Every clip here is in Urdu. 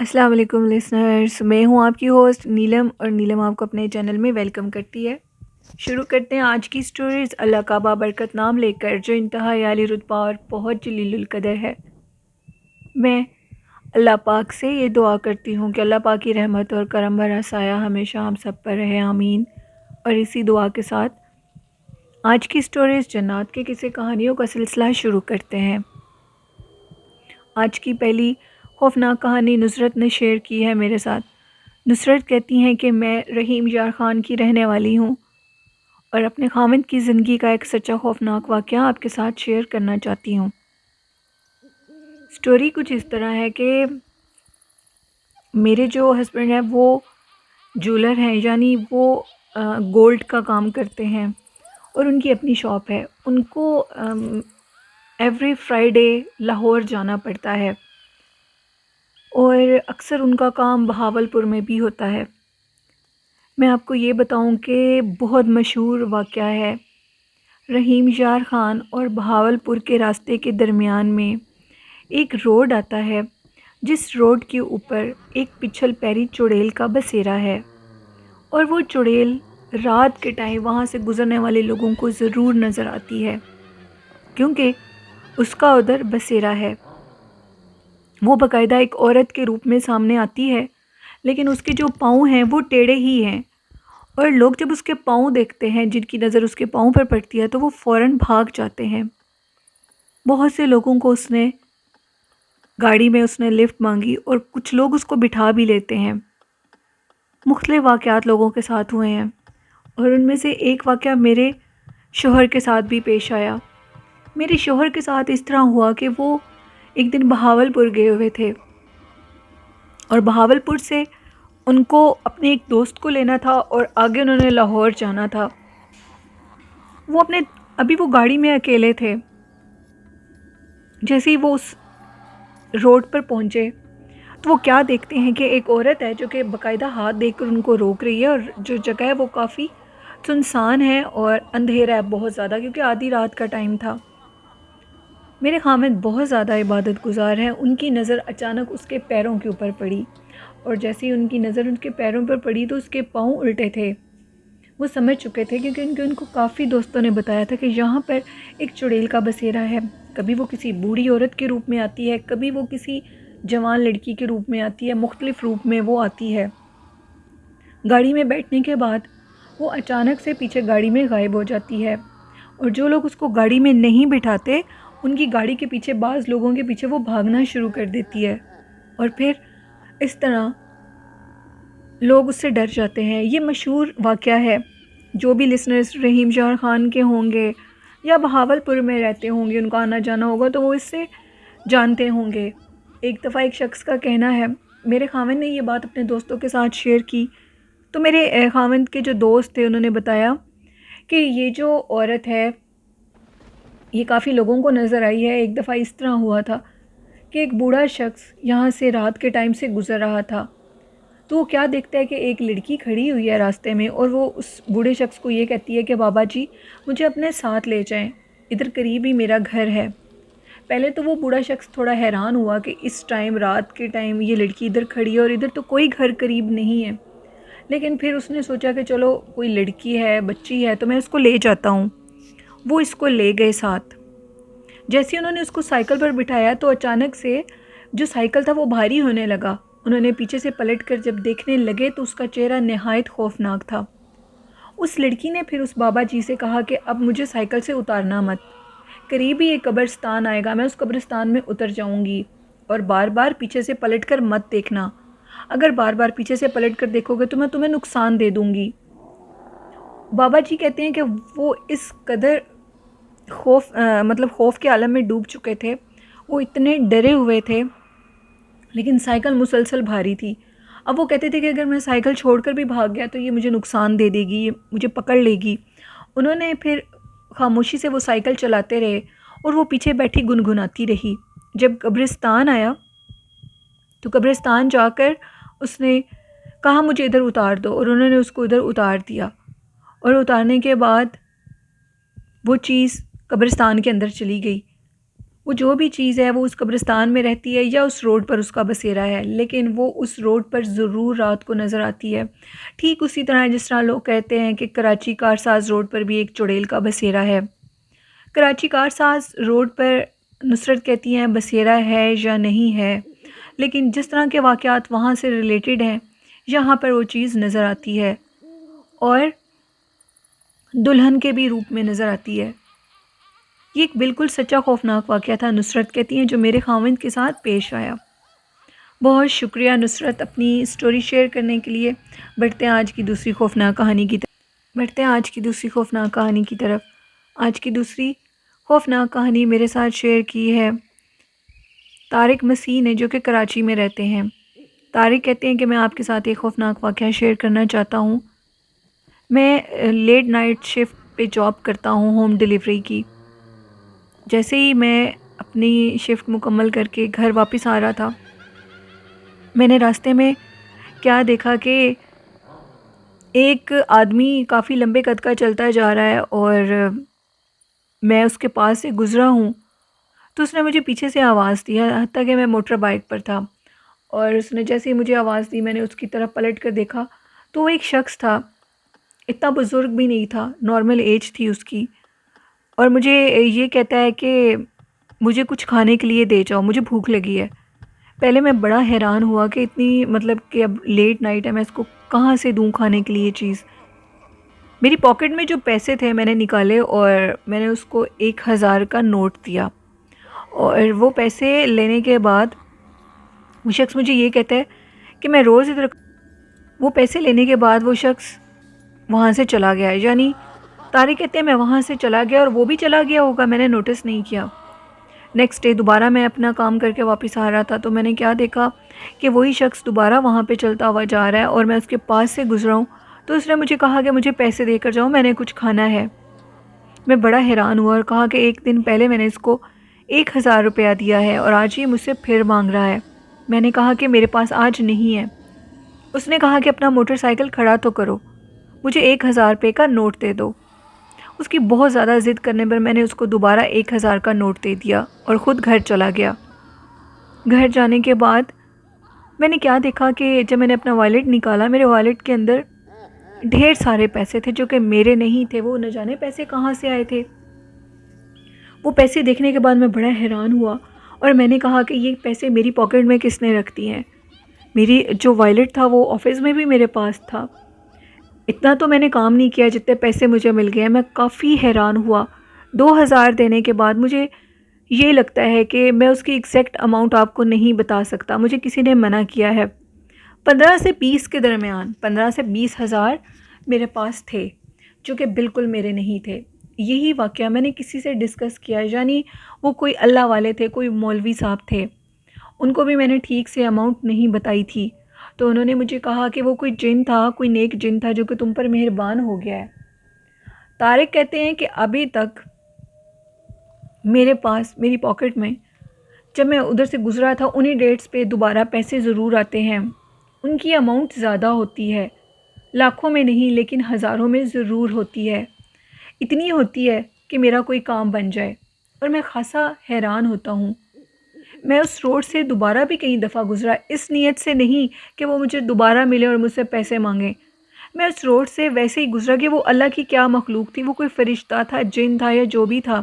السلام علیکم لسنرز، میں ہوں آپ کی ہوسٹ نیلم، اور نیلم آپ کو اپنے چینل میں ویلکم کرتی ہے۔ شروع کرتے ہیں آج کی سٹوریز اللہ کا بابرکت نام لے کر، جو انتہائی عالی رتبہ اور بہت جلیل القدر ہے۔ میں اللہ پاک سے یہ دعا کرتی ہوں کہ اللہ پاک کی رحمت اور کرم بھرا سایہ ہمیشہ ہم سب پر رہے، آمین۔ اور اسی دعا کے ساتھ آج کی سٹوریز جنات کے کسی کہانیوں کا سلسلہ شروع کرتے ہیں۔ آج کی پہلی خوفناک کہانی نصرت نے شیئر کی ہے میرے ساتھ۔ نصرت کہتی ہیں کہ میں رحیم یار خان کی رہنے والی ہوں اور اپنے خاوند کی زندگی کا ایک سچا خوفناک واقعہ آپ کے ساتھ شیئر کرنا چاہتی ہوں۔ سٹوری کچھ اس طرح ہے کہ میرے جو ہسبینڈ ہیں وہ جولر ہیں، یعنی وہ گولڈ کا کام کرتے ہیں اور ان کی اپنی شاپ ہے۔ ان کو ایوری فرائیڈے لاہور جانا پڑتا ہے اور اکثر ان کا کام بہاولپور میں بھی ہوتا ہے۔ میں آپ کو یہ بتاؤں کہ بہت مشہور واقعہ ہے۔ رحیم یار خان اور بہاولپور کے راستے کے درمیان میں ایک روڈ آتا ہے، جس روڈ کے اوپر ایک پچھل پیری چڑیل کا بسیرا ہے، اور وہ چڑیل رات کے ٹائم وہاں سے گزرنے والے لوگوں کو ضرور نظر آتی ہے، کیونکہ اس کا ادھر بسیرا ہے۔ وہ باقاعدہ ایک عورت کے روپ میں سامنے آتی ہے، لیکن اس کے جو پاؤں ہیں وہ ٹیڑھے ہی ہیں، اور لوگ جب اس کے پاؤں دیکھتے ہیں، جن کی نظر اس کے پاؤں پر پڑتی ہے، تو وہ فوراً بھاگ جاتے ہیں۔ بہت سے لوگوں کو اس نے گاڑی میں لفٹ مانگی، اور کچھ لوگ اس کو بٹھا بھی لیتے ہیں۔ مختلف واقعات لوگوں کے ساتھ ہوئے ہیں، اور ان میں سے ایک واقعہ میرے شوہر کے ساتھ بھی پیش آیا۔ میرے شوہر کے ساتھ اس طرح ہوا کہ وہ ایک دن بہاولپور گئے ہوئے تھے، اور بہاولپور سے ان کو اپنے ایک دوست کو لینا تھا اور آگے انہوں نے لاہور جانا تھا۔ ابھی وہ گاڑی میں اکیلے تھے۔ جیسے ہی وہ اس روڈ پر پہنچے تو وہ کیا دیکھتے ہیں کہ ایک عورت ہے جو کہ باقاعدہ ہاتھ دے کر ان کو روک رہی ہے، اور جو جگہ ہے وہ کافی سنسان ہے اور اندھیرا ہے بہت زیادہ، کیونکہ آدھی رات کا ٹائم تھا۔ میرے خاوند بہت زیادہ عبادت گزار ہیں۔ ان کی نظر اچانک اس کے پیروں کے اوپر پڑی، اور جیسے ہی ان کی نظر ان کے پیروں پر پڑی تو اس کے پاؤں الٹے تھے۔ وہ سمجھ چکے تھے، کیونکہ ان کو کافی دوستوں نے بتایا تھا کہ یہاں پر ایک چڑیل کا بسیرا ہے۔ کبھی وہ کسی بوڑھی عورت کے روپ میں آتی ہے، کبھی وہ کسی جوان لڑکی کے روپ میں آتی ہے، مختلف روپ میں وہ آتی ہے۔ گاڑی میں بیٹھنے کے بعد وہ اچانک سے پیچھے گاڑی میں غائب ہو جاتی ہے، اور جو لوگ اس کو گاڑی میں نہیں بٹھاتے، ان کی گاڑی کے پیچھے بعض لوگوں کے پیچھے وہ بھاگنا شروع کر دیتی ہے، اور پھر اس طرح لوگ اس سے ڈر جاتے ہیں۔ یہ مشہور واقعہ ہے۔ جو بھی لسنرز رحیم یار خان کے ہوں گے یا بہاولپور میں رہتے ہوں گے، ان کا آنا جانا ہوگا، تو وہ اس سے جانتے ہوں گے۔ ایک دفعہ ایک شخص کا کہنا ہے، میرے خاوند نے یہ بات اپنے دوستوں کے ساتھ شیئر کی، تو میرے خاوند کے جو دوست تھے انہوں نے بتایا کہ یہ جو عورت ہے یہ کافی لوگوں کو نظر آئی ہے۔ ایک دفعہ اس طرح ہوا تھا کہ ایک بوڑھا شخص یہاں سے رات کے ٹائم سے گزر رہا تھا، تو وہ کیا دیکھتا ہے کہ ایک لڑکی کھڑی ہوئی ہے راستے میں، اور وہ اس بوڑھے شخص کو یہ کہتی ہے کہ بابا جی مجھے اپنے ساتھ لے جائیں، ادھر قریب ہی میرا گھر ہے۔ پہلے تو وہ بوڑھا شخص تھوڑا حیران ہوا کہ اس ٹائم، رات کے ٹائم، یہ لڑکی ادھر کھڑی ہے اور ادھر تو کوئی گھر قریب نہیں ہے، لیکن پھر اس نے سوچا کہ چلو کوئی لڑکی ہے، بچی ہے، تو میں اس کو لے جاتا ہوں۔ وہ اس کو لے گئے ساتھ۔ جیسے انہوں نے اس کو سائیکل پر بٹھایا تو اچانک سے جو سائیکل تھا وہ بھاری ہونے لگا۔ انہوں نے پیچھے سے پلٹ کر جب دیکھنے لگے تو اس کا چہرہ نہایت خوفناک تھا۔ اس لڑکی نے پھر اس بابا جی سے کہا کہ اب مجھے سائیکل سے اتارنا مت، قریب ہی ایک قبرستان آئے گا، میں اس قبرستان میں اتر جاؤں گی، اور بار بار پیچھے سے پلٹ کر مت دیکھنا، اگر بار بار پیچھے سے پلٹ کر دیکھو گے تو میں تمہیں نقصان دے دوں گی۔ بابا جی کہتے ہیں کہ وہ اس قدر خوف کے عالم میں ڈوب چکے تھے، وہ اتنے ڈرے ہوئے تھے، لیکن سائیکل مسلسل بھاری تھی۔ اب وہ کہتے تھے کہ اگر میں سائیکل چھوڑ کر بھی بھاگ گیا تو یہ مجھے نقصان دے دے گی، یہ مجھے پکڑ لے گی۔ انہوں نے پھر خاموشی سے وہ سائیکل چلاتے رہے، اور وہ پیچھے بیٹھی گنگناتی رہی۔ جب قبرستان آیا تو قبرستان جا کر اس نے کہا مجھے ادھر اتار دو، اور انہوں نے اس کو ادھر اتار دیا، اور اتارنے کے بعد وہ چیز قبرستان کے اندر چلی گئی۔ وہ جو بھی چیز ہے وہ اس قبرستان میں رہتی ہے یا اس روڈ پر اس کا بسیرا ہے، لیکن وہ اس روڈ پر ضرور رات کو نظر آتی ہے۔ ٹھیک اسی طرح جس طرح لوگ کہتے ہیں کہ کراچی کارساز روڈ پر بھی ایک چڑیل کا بسیرا ہے۔ کراچی کارساز روڈ پر نصرت کہتی ہیں بسیرا ہے یا نہیں ہے، لیکن جس طرح کے واقعات وہاں سے ریلیٹڈ ہیں یہاں پر وہ چیز نظر آتی ہے اور دلہن کے بھی روپ میں نظر آتی ہے۔ یہ ایک بالکل سچا خوفناک واقعہ تھا، نصرت کہتی ہیں، جو میرے خاوند کے ساتھ پیش آیا۔ بہت شکریہ نصرت اپنی سٹوری شیئر کرنے کے لیے۔ بڑھتے ہیں آج کی دوسری خوفناک کہانی کی طرف۔ آج کی دوسری خوفناک کہانی میرے ساتھ شیئر کی ہے طارق مسیح نے، جو کہ کراچی میں رہتے ہیں۔ طارق کہتے ہیں کہ میں آپ کے ساتھ ایک خوفناک واقعہ شیئر کرنا چاہتا ہوں۔ میں لیٹ نائٹ شفٹ پہ جاب کرتا ہوں، ہوم ڈیلیوری کی۔ جیسے ہی میں اپنی شفٹ مکمل کر کے گھر واپس آ رہا تھا، میں نے راستے میں کیا دیکھا کہ ایک آدمی کافی لمبے قد کا چلتا جا رہا ہے اور میں اس کے پاس سے گزرا ہوں تو اس نے مجھے پیچھے سے آواز دی، حتیٰ کہ میں موٹر بائک پر تھا، اور اس نے جیسے ہی مجھے آواز دی میں نے اس کی طرف پلٹ کر دیکھا تو وہ ایک شخص تھا، اتنا بزرگ بھی نہیں تھا، نارمل ایج تھی اس کی، اور مجھے یہ کہتا ہے کہ مجھے کچھ کھانے کے لیے دے جاؤ، مجھے بھوک لگی ہے۔ پہلے میں بڑا حیران ہوا کہ اتنی مطلب کہ اب لیٹ نائٹ ہے، میں اس کو کہاں سے دوں کھانے کے لیے چیز۔ میری پاکٹ میں جو پیسے تھے میں نے نکالے اور میں نے اس کو 1000 کا نوٹ دیا، اور وہ پیسے لینے کے بعد وہ شخص مجھے یہ کہتا ہے کہ میں روز ادھر، وہ پیسے لینے کے بعد وہ شخص وہاں سے چلا گیا، یعنی طارق کہتے ہیں میں وہاں سے چلا گیا اور وہ بھی چلا گیا ہوگا، میں نے نوٹس نہیں کیا۔ نیکسٹ ڈے دوبارہ میں اپنا کام کر کے واپس آ رہا تھا تو میں نے کیا دیکھا کہ وہی شخص دوبارہ وہاں پہ چلتا ہوا جا رہا ہے اور میں اس کے پاس سے گزرا ہوں تو اس نے مجھے کہا کہ مجھے پیسے دے کر جاؤ، میں نے کچھ کھانا ہے۔ میں بڑا حیران ہوا اور کہا کہ ایک دن پہلے میں نے اس کو 1000 روپیہ دیا ہے اور آج یہ مجھ سے پھر مانگ رہا ہے۔ میں نے کہا کہ میرے پاس آج نہیں ہے۔ اس نے کہا کہ اپنا موٹر سائیکل کھڑا تو کرو، مجھے 1000 روپے کا نوٹ دے دو۔ اس کی بہت زیادہ ضد کرنے پر میں نے اس کو دوبارہ 1000 کا نوٹ دے دیا اور خود گھر چلا گیا۔ گھر جانے کے بعد میں نے کیا دیکھا کہ جب میں نے اپنا والیٹ نکالا، میرے والیٹ کے اندر ڈھیر سارے پیسے تھے جو کہ میرے نہیں تھے، وہ نہ جانے پیسے کہاں سے آئے تھے۔ وہ پیسے دیکھنے کے بعد میں بڑا حیران ہوا اور میں نے کہا کہ یہ پیسے میری پاکٹ میں کس نے رکھ دیے ہیں؟ میری جو والیٹ تھا وہ آفس میں بھی میرے پاس تھا۔ اتنا تو میں نے کام نہیں کیا جتنے پیسے مجھے مل گئے ہیں۔ میں کافی حیران ہوا۔ 2000 دینے کے بعد مجھے یہ لگتا ہے کہ میں اس کی ایگزیکٹ اماؤنٹ آپ کو نہیں بتا سکتا، مجھے کسی نے منع کیا ہے۔ 15 سے 20 کے درمیان، 15 سے 20,000 میرے پاس تھے جو کہ بالکل میرے نہیں تھے۔ یہی واقعہ میں نے کسی سے ڈسکس کیا، یعنی وہ کوئی اللہ والے تھے، کوئی مولوی صاحب تھے، ان کو بھی میں نے ٹھیک سے اماؤنٹ نہیں بتائی تھی، تو انہوں نے مجھے کہا کہ وہ کوئی جن تھا، کوئی نیک جن تھا جو کہ تم پر مہربان ہو گیا ہے۔ طارق کہتے ہیں کہ ابھی تک میرے پاس میری پاکٹ میں جب میں ادھر سے گزرا تھا انہی ڈیٹس پہ دوبارہ پیسے ضرور آتے ہیں۔ ان کی اماؤنٹ زیادہ ہوتی ہے، لاکھوں میں نہیں لیکن ہزاروں میں ضرور ہوتی ہے، اتنی ہوتی ہے کہ میرا کوئی کام بن جائے، اور میں خاصا حیران ہوتا ہوں۔ میں اس روڈ سے دوبارہ بھی کئی دفعہ گزرا، اس نیت سے نہیں کہ وہ مجھے دوبارہ ملے اور مجھ سے پیسے مانگیں۔ میں اس روڈ سے ویسے ہی گزرا کہ وہ اللہ کی کیا مخلوق تھی، وہ کوئی فرشتہ تھا، جن تھا یا جو بھی تھا۔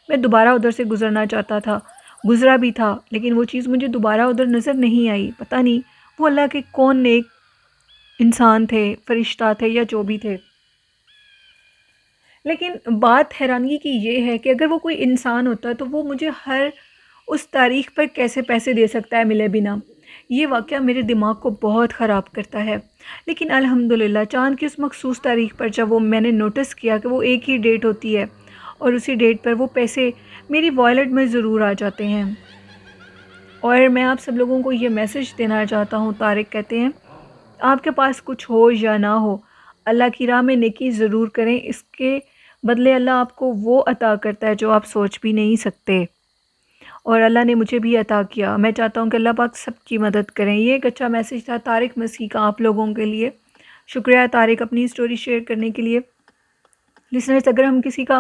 میں دوبارہ ادھر سے گزرنا چاہتا تھا، گزرا بھی تھا، لیکن وہ چیز مجھے دوبارہ ادھر نظر نہیں آئی۔ پتہ نہیں وہ اللہ کے کون نیک انسان تھے، فرشتہ تھے یا جو بھی تھے۔ لیکن بات حیرانگی کی یہ ہے کہ اگر وہ کوئی انسان ہوتا تو وہ مجھے ہر اس تاریخ پر کیسے پیسے دے سکتا ہے ملے بنا؟ یہ واقعہ میرے دماغ کو بہت خراب کرتا ہے۔ لیکن الحمدللہ چاند کی اس مخصوص تاریخ پر جب وہ میں نے نوٹس کیا کہ وہ ایک ہی ڈیٹ ہوتی ہے اور اسی ڈیٹ پر وہ پیسے میری والیٹ میں ضرور آ جاتے ہیں۔ اور میں آپ سب لوگوں کو یہ میسج دینا چاہتا ہوں، طارق کہتے ہیں آپ کے پاس کچھ ہو یا نہ ہو، اللہ کی راہ میں نیکی ضرور کریں، اس کے بدلے اللہ آپ کو وہ عطا کرتا ہے جو آپ سوچ بھی نہیں سکتے، اور اللہ نے مجھے بھی عطا کیا۔ میں چاہتا ہوں کہ اللہ پاک سب کی مدد کریں۔ یہ ایک اچھا میسج تھا طارق مسیح کا آپ لوگوں کے لیے۔ شکریہ طارق اپنی سٹوری شیئر کرنے کے لیے۔ لسنرز، اگر ہم کسی کا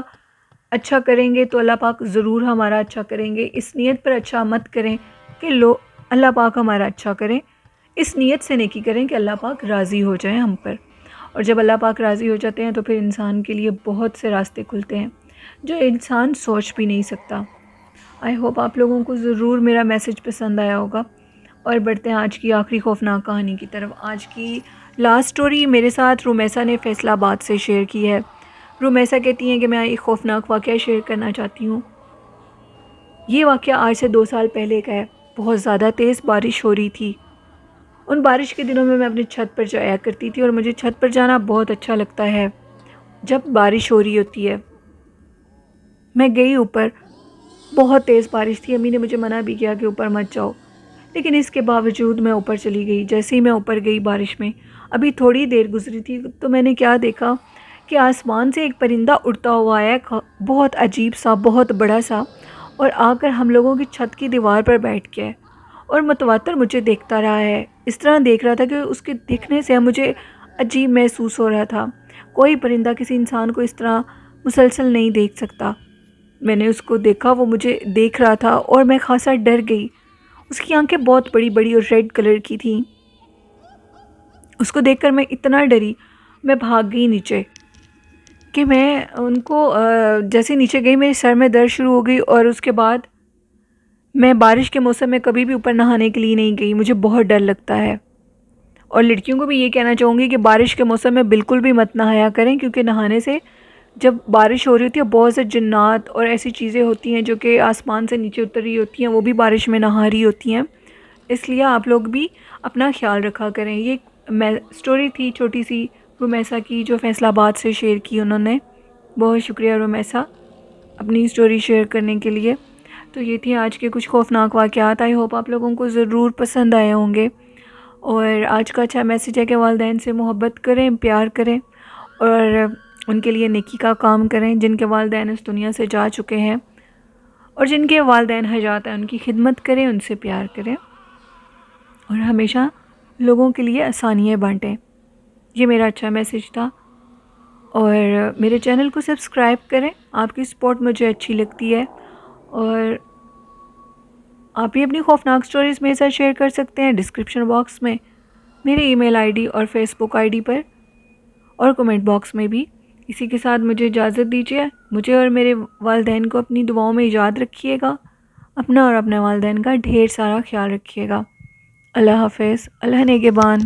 اچھا کریں گے تو اللہ پاک ضرور ہمارا اچھا کریں گے. اس نیت پر اچھا مت کریں کہ اللہ پاک ہمارا اچھا کریں. اس نیت سے نیکی کریں کہ اللہ پاک راضی ہو جائیں ہم پر. اور جب اللہ پاک راضی ہو جاتے ہیں تو پھر انسان کے لیے بہت سے راستے کھلتے ہیں جو انسان سوچ بھی نہیں سکتا. آئی ہوپ آپ لوگوں کو ضرور میرا میسج پسند آیا ہوگا. اور بڑھتے ہیں آج کی آخری خوفناک کہانی کی طرف. آج کی لاسٹ سٹوری میرے ساتھ رومیسا نے فیصل آباد سے شیئر کی ہے. رومیسا کہتی ہیں کہ میں ایک خوفناک واقعہ شیئر کرنا چاہتی ہوں. یہ واقعہ آج سے 2 سال پہلے کا ہے. بہت زیادہ تیز بارش ہو رہی تھی. ان بارش کے دنوں میں اپنی چھت پر جایا کرتی تھی اور مجھے چھت پر جانا بہت اچھا لگتا ہے جب بارش ہو رہی ہوتی ہے. میں گئی اوپر. بہت تیز بارش تھی. امی نے مجھے منع بھی کیا کہ اوپر مت جاؤ، لیکن اس کے باوجود میں اوپر چلی گئی. جیسے ہی میں اوپر گئی بارش میں، ابھی تھوڑی دیر گزری تھی تو میں نے کیا دیکھا کہ آسمان سے ایک پرندہ اڑتا ہوا آیا، بہت عجیب سا، بہت بڑا سا، اور آ کر ہم لوگوں کی چھت کی دیوار پر بیٹھ گیا اور متواتر مجھے دیکھتا رہا ہے. اس طرح دیکھ رہا تھا کہ اس کے دیکھنے سے مجھے عجیب محسوس ہو رہا تھا. کوئی پرندہ کسی انسان کو اس طرح مسلسل نہیں دیکھ سکتا. میں نے اس کو دیکھا، وہ مجھے دیکھ رہا تھا اور میں خاصا ڈر گئی. اس کی آنکھیں بہت بڑی بڑی اور ریڈ کلر کی تھیں. اس کو دیکھ کر میں اتنا ڈری، میں بھاگ گئی نیچے. کہ میں ان کو جیسے نیچے گئی میرے سر میں درد شروع ہو گئی. اور اس کے بعد میں بارش کے موسم میں کبھی بھی اوپر نہانے کے لیے نہیں گئی. مجھے بہت ڈر لگتا ہے. اور لڑکیوں کو بھی یہ کہنا چاہوں گی کہ بارش کے موسم میں بالکل بھی مت نہایا کریں، کیونکہ نہانے سے جب بارش ہو رہی ہوتی ہے بہت سے جنات اور ایسی چیزیں ہوتی ہیں جو کہ آسمان سے نیچے اتر رہی ہوتی ہیں، وہ بھی بارش میں نہا رہی ہوتی ہیں. اس لیے آپ لوگ بھی اپنا خیال رکھا کریں. یہ سٹوری تھی چھوٹی سی رومیسا کی جو فیصل آباد سے شیئر کی انہوں نے. بہت شکریہ رومیسا اپنی سٹوری شیئر کرنے کے لیے. تو یہ تھی آج کے کچھ خوفناک واقعات. آئی ہوپ آپ لوگوں کو ضرور پسند آئے ہوں گے. اور آج کا اچھا میسیج ہے کہ والدین سے محبت کریں، پیار کریں اور ان کے لیے نیکی کا کام کریں. جن کے والدین اس دنیا سے جا چکے ہیں اور جن کے والدین حیات ہیں ان کی خدمت کریں، ان سے پیار کریں اور ہمیشہ لوگوں کے لیے آسانیاں بانٹیں. یہ میرا اچھا میسیج تھا. اور میرے چینل کو سبسکرائب کریں. آپ کی سپورٹ مجھے اچھی لگتی ہے. اور آپ بھی اپنی خوفناک سٹوریز میرے ساتھ شیئر کر سکتے ہیں ڈسکرپشن باکس میں میرے ای میل آئی ڈی اور فیس بک آئی ڈی پر، اور کمنٹ باکس میں بھی. اسی کے ساتھ مجھے اجازت دیجیے. مجھے اور میرے والدین کو اپنی دعاؤں میں یاد رکھیے گا. اپنا اور اپنے والدین کا ڈھیر سارا خیال رکھیے گا. اللہ حافظ. اللہ نگہبان.